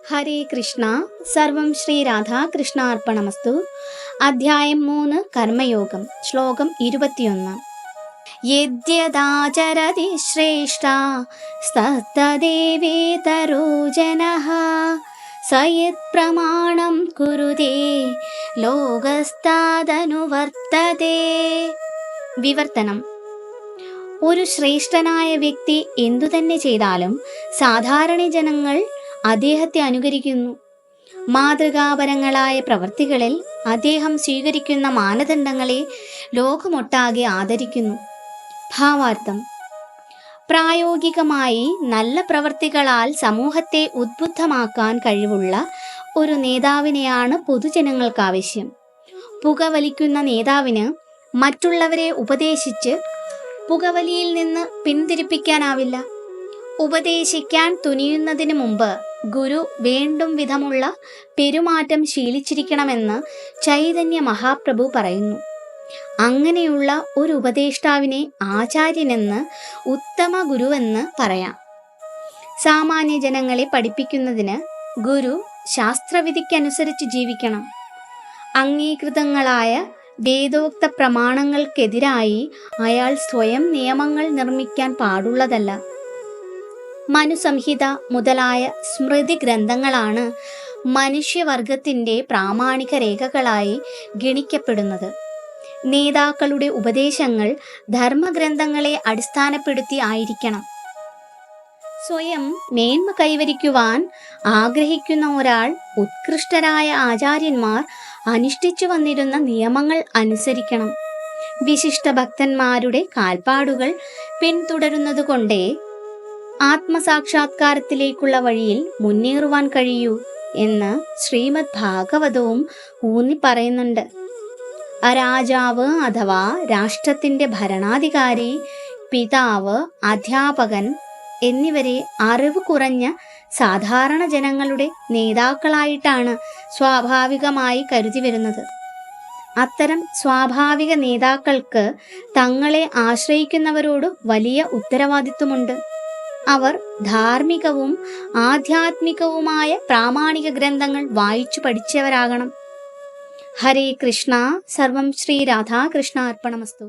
ഹരേ കൃഷ്ണ. സർവം ശ്രീ രാധാകൃഷ്ണ അർപ്പണമസ്തു. അധ്യായം 3 കർമ്മയോഗം. ശ്ലോകം 21. യദ്യദാചരതി ശ്രേഷ്ഠ സ്തദേവേതരോ ജനഃ സയത് പ്രമാണം കുരുതേ ലോകസ്താദനുവർത്തതേ. വിവർത്തനം: ഒരു ശ്രേഷ്ഠനായ വ്യക്തി എന്തുതന്നെ ചെയ്താലും സാധാരണ ജനങ്ങൾ അദ്ദേഹത്തെ അനുകരിക്കുന്നു. മാതൃകാപരങ്ങളായ പ്രവൃത്തികളിൽ അദ്ദേഹം സ്വീകരിക്കുന്ന മാനദണ്ഡങ്ങളെ ലോകമൊട്ടാകെ ആദരിക്കുന്നു. ഭാവാർത്ഥം: പ്രായോഗികമായി നല്ല പ്രവൃത്തികളാൽ സമൂഹത്തെ ഉദ്ബുദ്ധമാക്കാൻ കഴിവുള്ള ഒരു നേതാവിനെയാണ് പൊതുജനങ്ങൾക്ക് ആവശ്യം. പുകവലിക്കുന്ന നേതാവിന് മറ്റുള്ളവരെ ഉപദേശിച്ച് പുകവലിയിൽ നിന്ന് പിന്തിരിപ്പിക്കാനാവില്ല. ഉപദേശിക്കാൻ തുനിയുന്നതിന് മുമ്പ് ഗുരു വേണ്ടും വിധമുള്ള പെരുമാറ്റം ശീലിച്ചിരിക്കണമെന്ന് ചൈതന്യ മഹാപ്രഭു പറയുന്നു. അങ്ങനെയുള്ള ഒരു ഉപദേഷ്ടാവിനെ ആചാര്യനെന്ന്, ഉത്തമ ഗുരുവെന്ന് പറയാം. സാമാന്യ ജനങ്ങളെ പഠിപ്പിക്കുന്നതിന് ഗുരു ശാസ്ത്രവിധിക്കനുസരിച്ച് ജീവിക്കണം. അംഗീകൃതങ്ങളായ വേദോക്ത പ്രമാണങ്ങൾക്കെതിരായി അയാൾ സ്വയം നിയമങ്ങൾ നിർമ്മിക്കാൻ പാടുള്ളതല്ല. മനുസംഹിത മുതലായ സ്മൃതി ഗ്രന്ഥങ്ങളാണ് മനുഷ്യവർഗത്തിൻ്റെ പ്രാമാണിക രേഖകളായി ഗണിക്കപ്പെടുന്നത്. നേതാക്കളുടെ ഉപദേശങ്ങൾ ധർമ്മഗ്രന്ഥങ്ങളെ അടിസ്ഥാനപ്പെടുത്തി ആയിരിക്കണം. സ്വയം മേന്മ കൈവരിക്കുവാൻ ആഗ്രഹിക്കുന്ന ഒരാൾ ഉത്കൃഷ്ടരായ ആചാര്യന്മാർ അനുഷ്ഠിച്ചു വന്നിരുന്ന നിയമങ്ങൾ അനുസരിക്കണം. വിശിഷ്ട ഭക്തന്മാരുടെ കാൽപ്പാടുകൾ പിന്തുടരുന്നതുകൊണ്ടേ ആത്മസാക്ഷാത്കാരത്തിലേക്കുള്ള വഴിയിൽ മുന്നേറുവാൻ കഴിയൂ എന്ന് ശ്രീമദ് ഭാഗവതവും ഊന്നി പറയുന്നുണ്ട്. രാജാവ് അഥവാ രാഷ്ട്രത്തിൻ്റെ ഭരണാധികാരി, പിതാവ്, അധ്യാപകൻ എന്നിവരെ അറിവ് കുറഞ്ഞ സാധാരണ ജനങ്ങളുടെ നേതാക്കളായിട്ടാണ് സ്വാഭാവികമായി കരുതി വരുന്നത്. അത്തരം സ്വാഭാവിക നേതാക്കൾക്ക് തങ്ങളെ ആശ്രയിക്കുന്നവരോട് വലിയ ഉത്തരവാദിത്വമുണ്ട്. അവർ ധാർമ്മികവും ആധ്യാത്മികവുമായ പ്രാമാണിക ഗ്രന്ഥങ്ങൾ വായിച്ചു പഠിച്ചവരാകണം. ഹരേ കൃഷ്ണ. സർവം ശ്രീ രാധാകൃഷ്ണ അർപ്പണമസ്തു.